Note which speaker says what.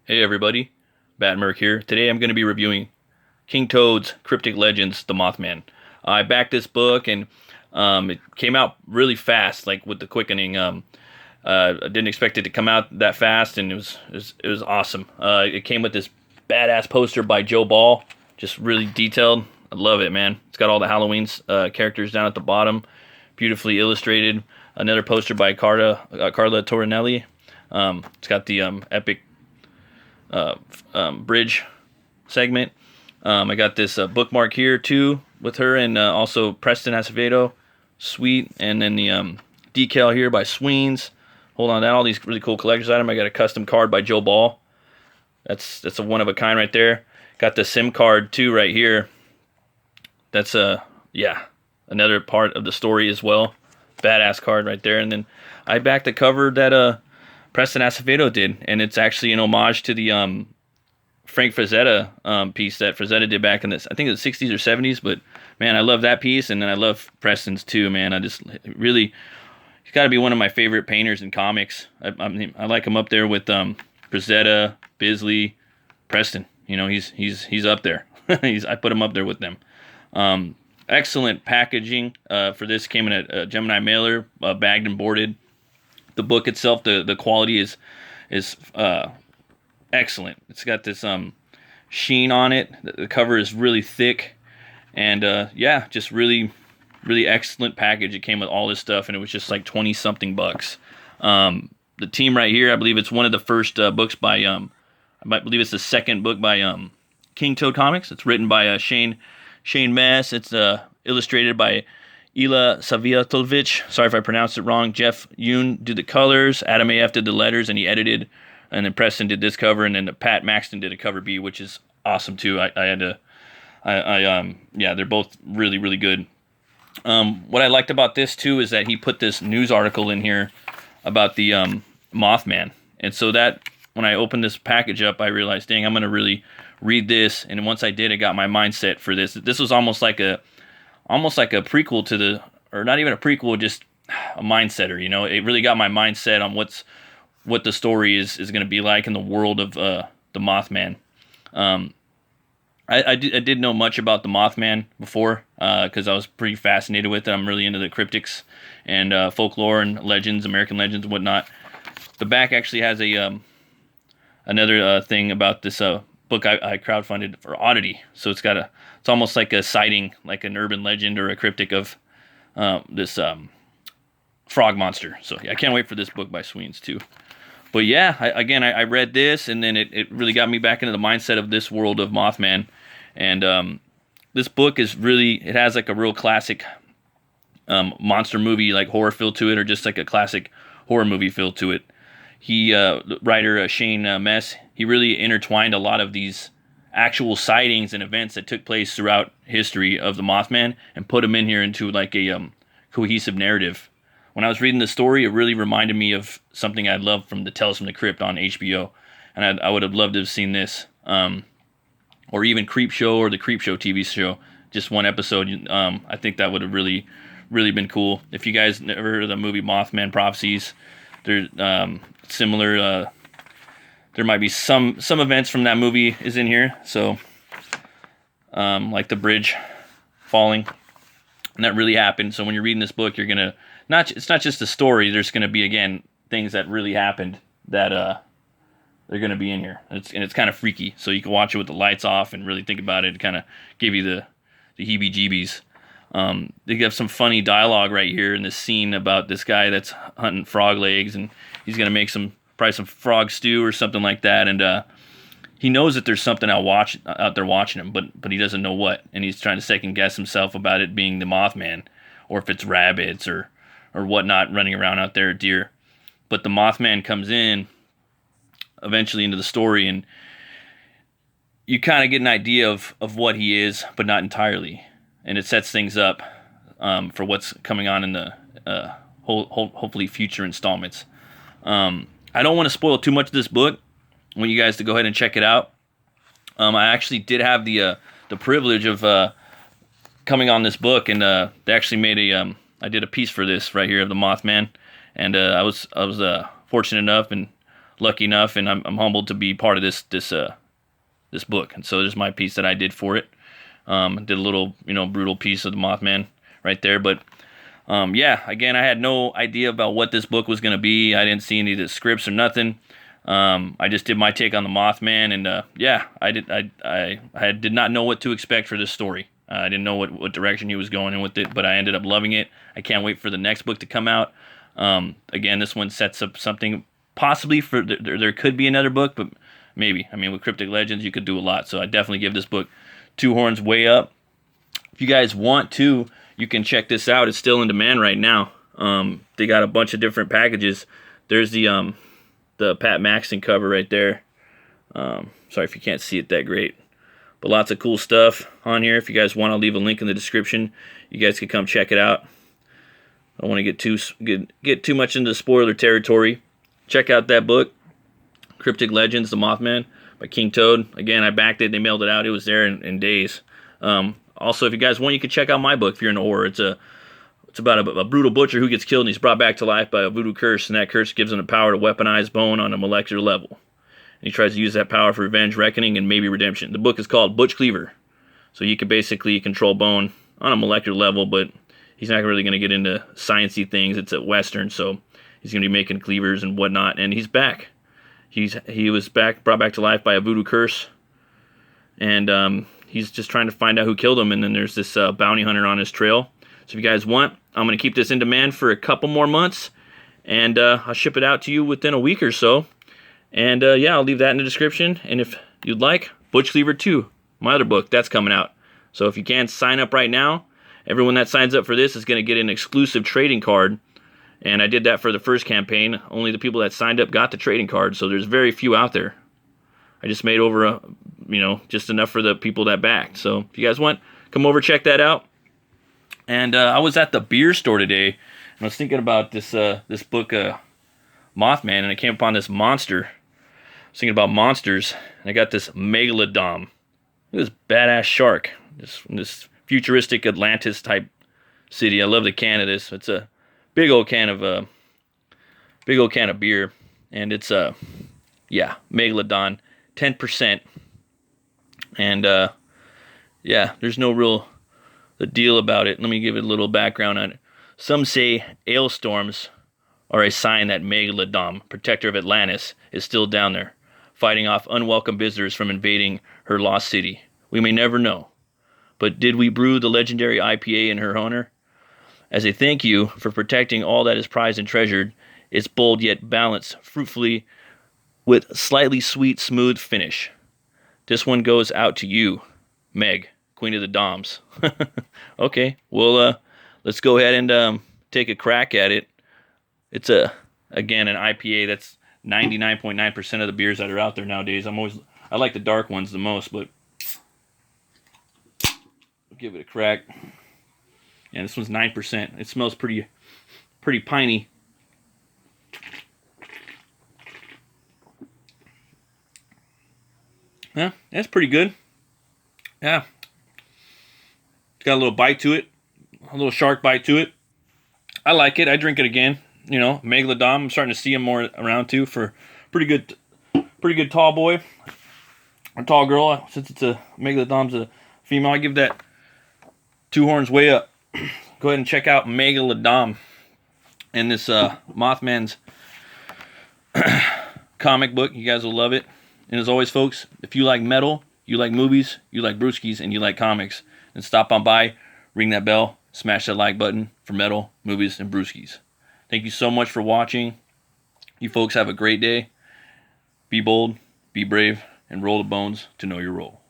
Speaker 1: Hey everybody, Bat Merc here. Today I'm going to be reviewing King Toad's Cryptic Legends, The Mothman. I backed this book and it came out really fast, like with the quickening. I didn't expect it to come out that fast, and it was awesome. It came with this badass poster by Joe Ball, just really detailed. I love it, man. It's got all the Halloween characters down at the bottom, beautifully illustrated. Another poster by Carla Torrinelli. It's got the epic bridge segment. I got this bookmark here too with her, and also Preston Acevedo, sweet, and then the decal here by Sweens. Hold on, all these really cool collector's items. I got a custom card by Joe Ball. That's a one of a kind right there. Got the SIM card too right here. That's another part of the story as well. Badass card right there. And then I backed the cover that Preston Acevedo did, and it's actually an homage to the Frank Frazetta piece that Frazetta did back in the, I think it was 60s or 70s. But man, I love that piece, and then I love Preston's too, man. I just really, he's got to be one of my favorite painters in comics. I like him up there with Frazetta, Bisley, Preston. You know, he's up there. I put him up there with them. Excellent packaging for this. Came in a Gemini mailer, bagged and boarded. The book itself, the quality is excellent. It's got this sheen on it. The cover is really thick, and just really excellent package. It came with all this stuff, and it was just like 20 something bucks. The team right here, I believe it's one of the first books by I believe it's the second book by King Toad Comics. It's written by Shane Mess. It's illustrated by Ila Saviatovic. Sorry if I pronounced it wrong. Jeff Yoon did the colors. Adam AF did the letters, and he edited. And then Preston did this cover, and then Pat Maxton did a cover B, which is awesome too. They're both really good. What I liked about this too is that he put this news article in here about the Mothman, and so that when I opened this package up, I realized, dang, I'm gonna really read this. And once I did, it got my mindset for this. This was almost like a prequel to the, or not even a prequel, just a mindsetter. You know, it really got my mindset on what the story is going to be like in the world of the Mothman. I did know much about the Mothman before because I was pretty fascinated with it. I'm really into the cryptics and folklore and legends, American legends and whatnot. The back actually has a another thing about this book I crowdfunded for Oddity. So it's almost like a sighting, like an urban legend or a cryptic of this frog monster. So yeah, I can't wait for this book by Sweens too. But yeah, I read this, and then it really got me back into the mindset of this world of Mothman. And this book is really, it has like a real classic monster movie, like horror feel to it, or just like a classic horror movie feel to it. The writer Shane Mess, he really intertwined a lot of these actual sightings and events that took place throughout history of the Mothman and put them in here into like a cohesive narrative. When I was reading the story, it really reminded me of something I'd loved from the Tales from the Crypt on HBO, and I would have loved to have seen this, or even Creepshow or the Creepshow TV show, just one episode. I think that would have really been cool. If you guys never heard of the movie Mothman Prophecies, there's similar. There might be some events from that movie is in here. So, like the bridge falling, and that really happened. So when you're reading this book, you're gonna it's not just a story. There's gonna be, again, things that really happened that they're gonna be in here. It's kind of freaky. So you can watch it with the lights off and really think about it. And kind of give you the heebie-jeebies. They have some funny dialogue right here in this scene about this guy that's hunting frog legs, and he's gonna make probably some frog stew or something like that. And he knows that there's something out there watching him, but he doesn't know what, and he's trying to second guess himself about it being the Mothman, or if it's rabbits or whatnot running around out there, deer. But the Mothman comes in eventually into the story, and you kind of get an idea of what he is, but not entirely. And it sets things up for what's coming on in the hopefully future installments. I don't want to spoil too much of this book. I want you guys to go ahead and check it out. I actually did have the privilege of coming on this book, and they actually made I did a piece for this right here of the Mothman, and I was fortunate enough and lucky enough, and I'm humbled to be part of this book. And so there's my piece that I did for it. Did a little, brutal piece of the Mothman right there. But yeah, again, I had no idea about what this book was going to be. I didn't see any of the scripts or nothing. I just did my take on the Mothman, and yeah, I did not know what to expect for this story. I didn't know what direction he was going in with it, but I ended up loving it. I can't wait for the next book to come out. Again, this one sets up something possibly for there could be another book, but maybe. I mean, with Cryptic Legends, you could do a lot. So I definitely give this book 2 horns way up. If you guys want to, you can check this out. It's still in demand right now. They got a bunch of different packages. There's the Pat Maxton cover right there. Sorry if you can't see it that great. But lots of cool stuff on here. If you guys want, I'll leave a link in the description. You guys can come check it out. I don't want to get too much into spoiler territory. Check out that book, Cryptic Legends, The Mothman by King Toad. Again, I backed it. They mailed it out. It was there in days. Also, if you guys want, you can check out my book if you're into horror. It's about a brutal butcher who gets killed and he's brought back to life by a voodoo curse, and that curse gives him the power to weaponize bone on a molecular level. And he tries to use that power for revenge, reckoning, and maybe redemption. The book is called BUTCH, CLEAVER. So you can basically control bone on a molecular level, but he's not really going to get into sciencey things. It's a Western, so he's going to be making cleavers and whatnot, and he's back. He was brought back to life by a voodoo curse, and he's just trying to find out who killed him, and then there's this bounty hunter on his trail. So if you guys want, I'm going to keep this in demand for a couple more months, and I'll ship it out to you within a week or so. And yeah, I'll leave that in the description, and if you'd like, BUTCH, CLEAVER 2, my other book, that's coming out. So if you can, sign up right now. Everyone that signs up for this is going to get an exclusive trading card. And I did that for the first campaign. Only the people that signed up got the trading card, so there's very few out there. I just made over, just enough for the people that backed. So if you guys want, come over, check that out. And I was at the beer store today, and I was thinking about this book, Mothman, and I came upon this monster. I was thinking about monsters, and I got this Megalodom. Look at this badass shark. This futuristic Atlantis type city. I love the can of this. It's a big old can of beer, and it's yeah, Megalodon, 10%. And yeah, there's no real the deal about it. Let me give it a little background on it. Some say hailstorms are a sign that Megalodom, protector of Atlantis, is still down there, fighting off unwelcome visitors from invading her lost city. We may never know. But did we brew the legendary IPA in her honor? As a thank you for protecting all that is prized and treasured, it's bold yet balanced fruitfully with slightly sweet, smooth finish. This one goes out to you, Meg, Queen of the Doms. Okay, well, let's go ahead and take a crack at it. It's again an IPA. That's 99.9% of the beers that are out there nowadays. I like the dark ones the most, but we'll give it a crack. Yeah, this one's 9%. It smells pretty piney. Yeah, that's pretty good. Yeah. It's got a little bite to it. A little shark bite to it. I like it. I drink it again. Megalodom. I'm starting to see him more around too for pretty good tall boy. Or tall girl. Since it's a Megalodom's a female, I give that 2 horns way up. Go ahead and check out Megalodom and this Mothman's comic book. You guys will love it. And as always, folks, if you like metal, you like movies, you like brewskis, and you like comics, then stop on by, ring that bell, smash that like button for metal, movies, and brewskis. Thank you so much for watching. You folks have a great day. Be bold, be brave, and roll the bones to know your role.